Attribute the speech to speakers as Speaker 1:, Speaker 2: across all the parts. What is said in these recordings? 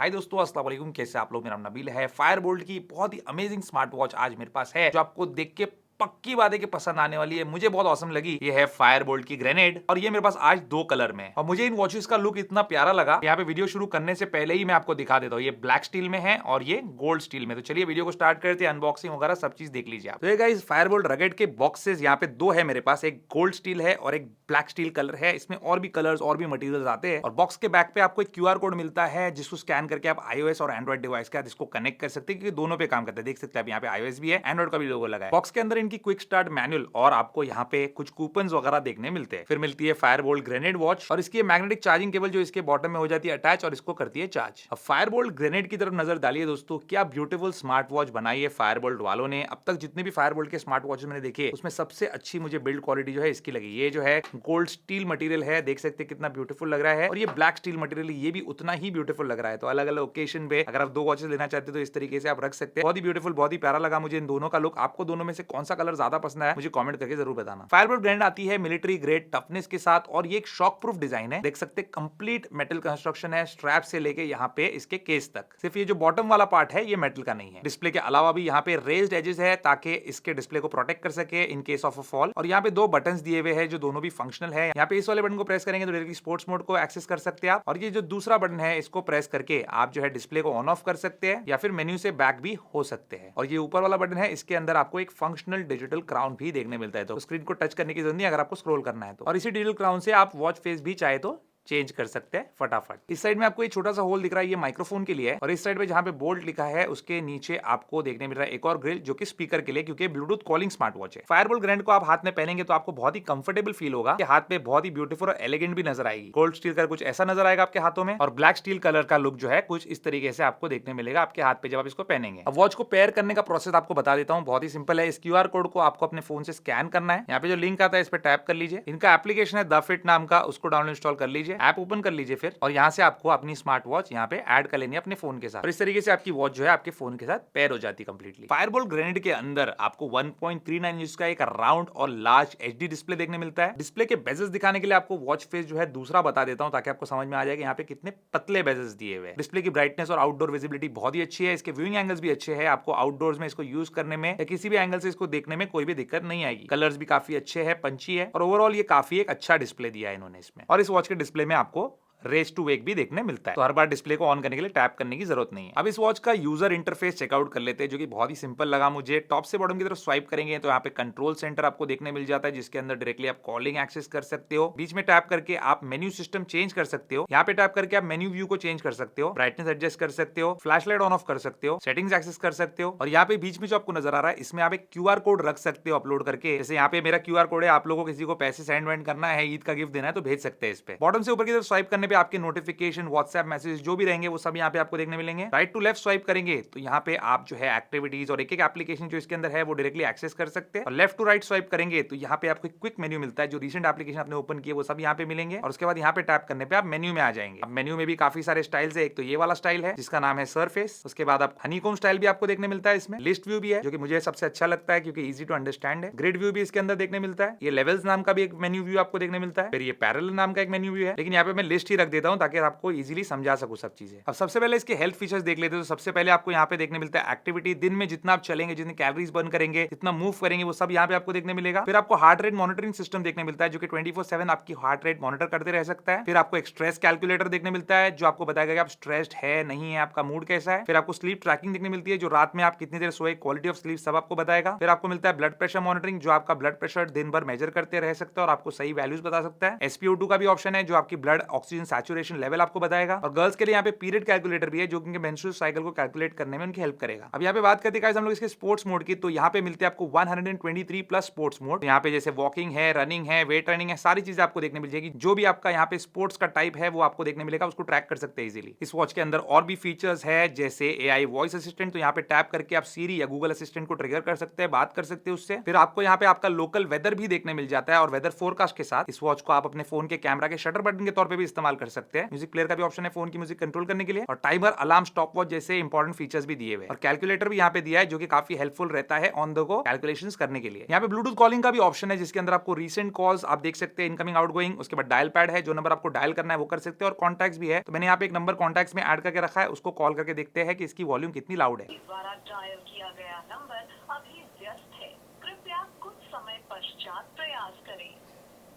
Speaker 1: हाय दोस्तों, अस्सलाम वालेकुम। कैसे आप लोग? मेरा नाम नबील है। फायरबोल्ट की बहुत ही अमेजिंग स्मार्ट वॉच आज मेरे पास है, जो आपको देख के पक्की बात है कि पसंद आने वाली है। मुझे बहुत औसम लगी। ये है फायरबोल्ट की ग्रेनेड और ये मेरे पास आज दो कलर में है और मुझे इन वॉचेस का लुक इतना प्यारा लगा। यहाँ पे वीडियो शुरू करने से पहले ही मैं आपको दिखा देता हूँ। ये ब्लैक स्टील में है और ये गोल्ड स्टील में। तो चलिए वीडियो को स्टार्ट करते हैं। अनबॉक्सिंग वगैरह सब चीज देख लीजिए आप। तो ये गाइस फायरबोल्ट रगेड के बॉक्सेस यहाँ पे दो है मेरे पास। एक गोल्ड स्टील है और एक ब्लैक स्टील कलर है। इसमें और भी कलर्स और भी मटेरियल्स आते हैं और बॉक्स के बैक पे आपको एक क्यूआर कोड मिलता है, जिसको स्कैन करके आप iOS और एंड्रॉइड डिवाइस के साथ इसको कनेक्ट कर सकते हैं, क्योंकि दोनों पे काम करता है। देख सकते हैं आप, यहाँ पे iOS भी है, एंड्रॉइड का भी लोगो लगा है। बॉक्स के अंदर इनकी क्विक स्टार्ट मैनुअल और आपको यहाँ पे कुछ कूपन्स वगैरह देखने मिलते हैं। फिर मिलती है फायरबोल्ट ग्रेनेड वॉच और इसकी मैग्नेटिक चार्जिंग केबल जो इसके बॉटम में हो जाती है अटैच और इसको करती है चार्ज। अब फायरबोल्ट ग्रेनेड की तरफ नजर डालिए दोस्तों। क्या ब्यूटीफुल स्मार्ट वॉच बनाई है फायरबोल्ट वालों ने। अब तक जितने भी फायरबोल्ट के स्मार्ट वॉचेस मैंने देखे, उसमें सबसे अच्छी मुझे बिल्ड क्वालिटी जो है इसकी लगी। ये जो है गोल्ड स्टील मटेरियल है, देख सकते हैं कितना ब्यूटीफुल लग रहा है। और ये ब्लैक स्टील मटेरियल, ये भी उतना ही ब्यूटीफुल लग रहा है। तो अलग अलग ओकेजन पे अगर आप दो वॉचेस लेना चाहते हो तो इस तरीके से आप रख सकते हैं। बहुत ही ब्यूटीफुल, बहुत ही प्यारा लगा मुझे इन दोनों का लुक। आपको दोनों में से कौन सा कलर ज्यादा पसंद आया, मुझे कमेंट करके जरूर बताना। फायरबोल्ट ब्रांड आती है मिलिट्री ग्रेड टफनेस के साथ और ये एक शॉक प्रूफ डिजाइन है। देख सकते हैं कंप्लीट मेटल कंस्ट्रक्शन है, स्ट्रैप से लेके यहाँ पे इसके केस तक। सिर्फ ये जो बॉटम वाला पार्ट है ये मेटल का नहीं है। डिस्प्ले के अलावा भी यहाँ पे रेज्ड एजेस है, ताकि इसके डिस्प्ले को प्रोटेक्ट कर सके in case of a fall. और यहाँ पे दो बटन्स दिए हुए हैं जो दोनों भी फंक्शनल है। यहाँ पे इस वाले बटन को प्रेस करेंगे तो डायरेक्टली स्पोर्ट्स मोड को एक्सेस कर सकते हैं आप। और ये जो दूसरा बटन है, इसको प्रेस करके आप जो है डिस्प्ले को ऑन ऑफ कर सकते हैं या फिर मेन्यू से बैक भी हो सकते हैं। और ये ऊपर वाला बटन है, इसके अंदर आपको एक फंक्शनल डिजिटल क्राउन भी देखने मिलता है। तो स्क्रीन को टच करने की जरूरत नहीं अगर आपको स्क्रॉल करना है तो। और इसी डिजिटल क्राउन से आप वॉच फेस भी चाहे तो चेंज कर सकते हैं फटाफट। इस साइड में आपको एक छोटा सा होल दिख रहा है, ये माइक्रोफोन के लिए है। और इस साइड पे जहां पे बोल्ट लिखा है, उसके नीचे आपको देखने मिल रहा है एक और ग्रिल, जो कि स्पीकर के लिए, क्योंकि ब्लूटूथ कॉलिंग स्मार्ट वॉच है। फायरबोल्ट ग्रैंड को आप हाथ में पहनेंगे तो आपको बहुत ही कंफर्टेबल फील होगा। हाथ पे बहुत ही ब्यूटीफुल और एलिगेंट भी नजर आएगी। गोल्ड स्टील का कुछ ऐसा नजर आएगा आपके हाथों में और ब्लैक स्टील कलर का लुक जो है कुछ इस तरीके से आपको देखने मिलेगा आपके हाथ पे जब आप इसको पहनेंगे। अब वॉच को पेयर करने का प्रोसेस आपको बता देता हूँ, बहुत ही सिंपल है। इस क्यूआर कोड को आपको अपने फोन से स्कैन करना है। यहाँ पे जो लिंक आता है इस पे टैप कर लीजिए। इनका एप्लीकेशन है द फिट नाम का, उसको डाउनलोड इंस्टॉल कर लीजिए। ऐप ओपन कर लीजिए फिर, और यहाँ से आपको अपनी स्मार्ट वॉच यहाँ पे ऐड कर लेनी है अपने फोन के साथ। और इस तरीके से आपकी वॉच जो है आपके फोन के साथ पेयर हो जाती है कंप्लीटली। फायरबोल्ट ग्रेनेड के अंदर आपको 1.39 इंच का एक राउंड और लार्ज एचडी डिस्प्ले देखने मिलता है। डिस्प्ले के बेजल्स दिखाने के लिए आपको वॉच फेस जो है दूसरा बता देता हूँ, ताकि आपको समझ में आ जाए कि यहाँ पे कितने पतले बेजल्स दिए हुए हैं। डिस्प्ले की ब्राइटनेस और आउटडोर विजिबिलिटी बहुत ही अच्छी है। इसके व्यूइंग एंगल्स भी अच्छे हैं। आपको आउटडोर्स में इसको यूज करने में या किसी भी एंगल से इसको देखने में कोई भी दिक्कत नहीं आएगी। कलर्स भी काफी अच्छे हैं, पंची है और ओवरऑल ये काफी एक अच्छा डिस्प्ले दिया है इन्होंने इसमें। और इस वॉच के डिस्प्ले में आपको रेस टू वेक भी देखने मिलता है, तो हर बार डिस्प्ले को ऑन करने के लिए टैप करने की जरूरत नहीं है। अब इस वॉच का यूजर इंटरफेस चेकआउट कर लेते हैं, जो कि बहुत ही सिंपल लगा मुझे। टॉप से बॉटम की तरफ स्वाइप करेंगे तो यहाँ पे कंट्रोल सेंटर आपको देखने मिल जाता है, जिसके अंदर डायरेक्टली आप कॉलिंग एक्सेस कर सकते हो। बीच में टैप करके आप मेन्यू सिस्टम चेंज कर सकते हो। यहाँ पे टैप करके आप मेन्यू व्यू को चेंज कर सकते हो, ब्राइटनेस एडजस्ट कर सकते हो, फ्लैश लाइट ऑन ऑफ कर सकते हो, सेटिंग्स एक्सेस कर सकते हो। और यहाँ पे बीच में जो आपको नजर आ रहा है, इसमें आप एक क्यूआर कोड रख सकते हो अपलोड करके। जैसे यहाँ पे मेरा क्यूआर कोड है, आप लोगों को किसी को पैसे सेंड वेंड करना है, ईद का गिफ्ट देना है, तो भेज सकते हैं इस पे। बॉटम से ऊपर की तरफ स्वाइप करने पे आपके नोटिफिकेशन, व्हाट्सएप मैसेज जो भी रहेंगे वो सब यहाँ पे आपको देखने मिलेंगे। राइट टू लेफ्ट स्वाइप करेंगे तो यहाँ पे आप जो है एक्टिविटीज और एक एक एप्लीकेशन जो इसके अंदर है वो डायरेक्टली एक्सेस कर सकते हैं। और लेफ्ट टू राइट स्वाइप करेंगे तो यहाँ पे आपको क्विक मेन्यू मिलता है, जो रिसेंट एप्लीकेशन आपने ओपन किए वो सब यहाँ पे मिलेंगे। और उसके बाद यहाँ पे टैप करने पे आप मेन्यू में आ जाएंगे। अब मेन्यू में भी काफी सारे स्टाइल्स है। एक तो ये वाला स्टाइल है जिसका नाम है सरफेस। उसके बाद आप हनीकॉम्ब स्टाइल भी आपको देखने मिलता है इसमें। लिस्ट व्यू भी है, जो कि मुझे सबसे अच्छा लगता है क्योंकि इजी टू अंडरस्टैंड है। ग्रिड व्यू भी इसके अंदर देखने मिलता है। ये लेवल्स नाम का भी एक मेन्यू व्यू आपको देखने मिलता है। फिर ये पैरेलल नाम का एक मेन्यू व्यू है, लेकिन यहाँ पे मैं लिस्ट ही रख देता हूँ ताकि आपको इजीली समझा सकूं सब चीजें। अब सबसे पहले इसके हेल्थ फीचर्स देख लेते हैं। तो सबसे पहले आपको यहाँ पे देखने मिलता है एक्टिविटी। दिन में जितना आप चलेंगे, जितनी कैलोरीज बर्न करेंगे, जितना मूव करेंगे, वो सब यहाँ पे आपको देखने मिलेगा। फिर आपको हार्ट रेट मॉनिटरिंग सिस्टम देखने मिलता है, जो कि 24/7 आपकी हार्ट रेट मॉनिटर करते रह सकता है। फिर आपको एक स्ट्रेस कैलकुलेटर देखने मिलता है, जो आपको बताएगा कि आप स्ट्रेस्ड है नहीं है, आपका मूड कैसा है। फिर आपको स्लीप ट्रैकिंग देखने मिलती है, जो रात में आप कितनी देर सोए, क्वालिटी ऑफ स्लीप सब आपको बताएगा। फिर आपको मिलता है ब्लड प्रेशर मॉनिटरिंग, जो आपका ब्लड प्रेशर दिन भर मेजर करते रह सकता है और आपको सही वैल्यूज बता सकता है। SpO2 का भी ऑप्शन है, जो आपकी ब्लड ऑक्सीजन सैचुरेशन लेवल आपको बताएगा। और गर्ल्स के लिए यहाँ पे पीरियड कैलकुलेटर भी है, जो कि मेंस्ट्रुअल साइकिल को कैलकुलेट करने में उनकी हेल्प करेगा। अब यहाँ पे बात करते हैं हम लोग इसके स्पोर्ट्स मोड की। तो यहाँ पे मिलते हैं आपको 123 प्लस स्पोर्ट्स मोड। यहाँ पे जैसे वॉकिंग है, रनिंग है, वेट रनिंग है, सारी चीजें आपको देखने मिल जाएगी। जो भी आपका यहाँ पे स्पोर्ट्स का टाइप है वो आपको देखने मिलेगा, उसको ट्रैक कर सकते हैं इजीली। इस वॉच के अंदर और भी फीचर्स है, जैसे AI वॉइस असिस्टेंट। तो यहाँ पे टैप करके आप सीरी या गूगल असिस्टेंट को ट्रिगर कर सकते हैं, बात कर सकते हैं उससे। फिर आपको यहाँ पे आपका लोकल वेदर भी देखने मिल जाता है, और वेदर फोरकास्ट के साथ इस वॉच को आप अपने फोन के कैमरा के शटर बटन के तौर पर भी इस्तेमाल कर सकते हैं। म्यूजिक प्लेयर का भी ऑप्शन है फोन की म्यूजिक कंट्रोल करने के लिए, और टाइमर, अलार्म, स्टॉप वॉच जैसे इंपॉर्टेंट फीचर्स भी दिए हुए, और कैलकुलेटर भी यहाँ पे दिया है जो कि काफी हेल्पफुल रहता है ऑन द गो कैलकुलेशंस करने के लिए। यहाँ पे ब्लूटूथ कॉलिंग का भी ऑप्शन है जिसके अंदर आपको रीसेंट कॉल्स आप देख सकते हैं, इनकमिंग आउटगोइंग, उसके बाद डायल पैड है, जो नंबर आपको डायल करना है वो कर सकते हैं, और कॉन्टैक्ट्स भी है। तो मैंने यहाँ पे एक नंबर कॉन्टैक्ट्स में ऐड करके रखा है, उसको कॉल करके देखते हैं कि इसकी वॉल्यूम कितनी लाउड है।
Speaker 2: द्वारा डायल किया गया नंबर अभी व्यस्त है, कृपया कुछ समय पश्चात प्रयास करें।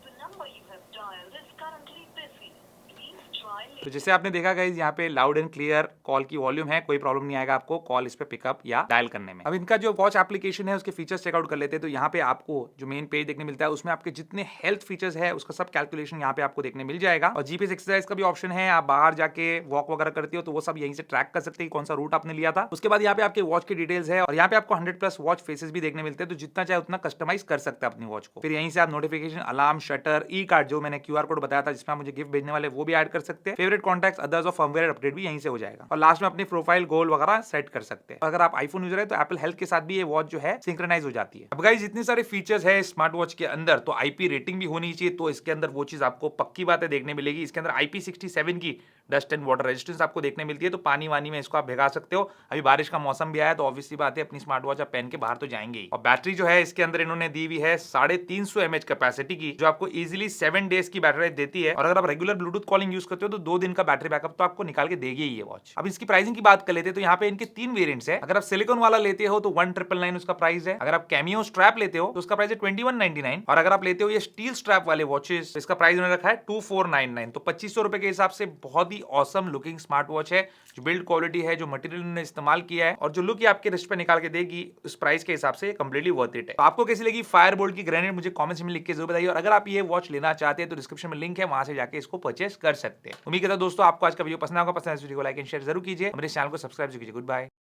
Speaker 2: The number you have dialed is currently busy. Please try later.
Speaker 1: तो जैसे आपने देखा गाइस, यहाँ पे लाउड एंड क्लियर कॉल की वॉल्यूम है, कोई प्रॉब्लम नहीं आएगा आपको कॉल इस पे पिकअप या डायल करने में। अब इनका जो वॉच एप्लीकेशन है उसके फीचर्स चेकआउट कर लेते हैं। तो यहाँ पे आपको जो मेन पेज देखने मिलता है उसमें आपके जितने हेल्थ फीचर्स है उसका सब कैलकुलेशन यहाँ पे आपको देखने मिल जाएगा, और जीपीएस एक्सरसाइज का भी ऑप्शन है। आप बाहर जाके वॉक वगैरह करते हो तो वो सब यहीं से ट्रैक कर सकते हैं कौन सा रूट आपने लिया था। उसके बाद यहाँ पे आपके वॉच की डिटेल्स है, और यहाँ पे आपको 100+ वॉच फेसेस भी देखने मिलते हैं, तो जितना चाहे उतना कस्टमाइज कर सकते हैं अपनी वॉच को। फिर यहीं से आप नोटिफिकेशन, अलार्म, शटर, ई कार्ड, जो मैंने क्यूआर कोड बताया था जिसमें आप मुझे गिफ्ट भेजने वाले, वो भी ऐड कर सकते हैं। फेवरेट कॉन्टैक्ट्स, अदर्स और फर्मवेयर अपडेट भी यहीं से हो जाएगा, और लास्ट में अपनी प्रोफाइल गोल वगैरह सेट कर सकते हैं। अगर आप आईफोन यूजर है तो एप्पल हेल्थ के साथ भी ये वॉच जो है सिंक्रोनाइज हो जाती है। अब गाइस जितने सारे फीचर्स है स्मार्ट वॉच के अंदर, तो आईपी रेटिंग भी होनी चाहिए, तो इसके अंदर वो चीज आपको पक्की बातें देखने मिलेगी। इसके अंदर IP67 की डस्ट एंड वाटर रेजिस्टेंस आपको देखने मिलती है, तो पानी वानी में इसको आप भिगा सकते हो। अभी बारिश का मौसम भी आया तो ऑब्वियसली बात है अपनी स्मार्ट वॉच आप पहन के बाहर तो जाएंगे ही। और बैटरी जो है इसके अंदर इन्होंने दी हुई है 350 mAh कैपेसिटी की, जो आपको इजीली 7 डेज की बैटरी देती है, और अगर आप रेगुलर ब्लूटूथ कॉलिंग यूज करते हो तो 2 दिन का बैटरी बैकअप तो आपको निकाल के देगी ही ये वॉच। अब इसकी प्राइसिंग की बात कर लेते हैं, तो यहाँ पे इनके 3 वेरिएंट्स है। अगर आप सिलिकॉन वाला लेते हो तो 1999 उसका प्राइस है, अगर आप कैमियो स्ट्रैप लेते हो तो उसका प्राइस है 2199, और अगर आप लेते हो ये स्टील स्ट्रैप वाले वॉचेस तो इसका प्राइस उन्होंने रखा है 2499। तो 2500 रुपए के हिसाब से बहुत ही ऑसम लुकिंग स्मार्ट वॉच है। जो बिल्ड क्वालिटी है, जो मटेरियल उन्होंने इस्तेमाल किया है, और जो लुक ये आपके रिस्ट पे निकाल के देगी उस प्राइस के हिसाब से कंप्लीटली वर्थ इट है। तो आपको कैसी लगी फायरबोल्ट की ग्रेनेड, मुझे कमेंट्स में लिख के जरूर बताइए, और अगर आप ये वॉच लेना चाहते हैं तो डिस्क्रिप्शन में लिंक है, वहां से जाके इसको परचेस कर सकते हैं। उम्मीद करता हूं दोस्तों आपको आज का वीडियो पसंद आएगा। पसंद है इस वीडियो को लाइक एंड शेयर जरूर कीजिए, मेरे चैनल को सब्सक्राइब कीजिए। Good bye.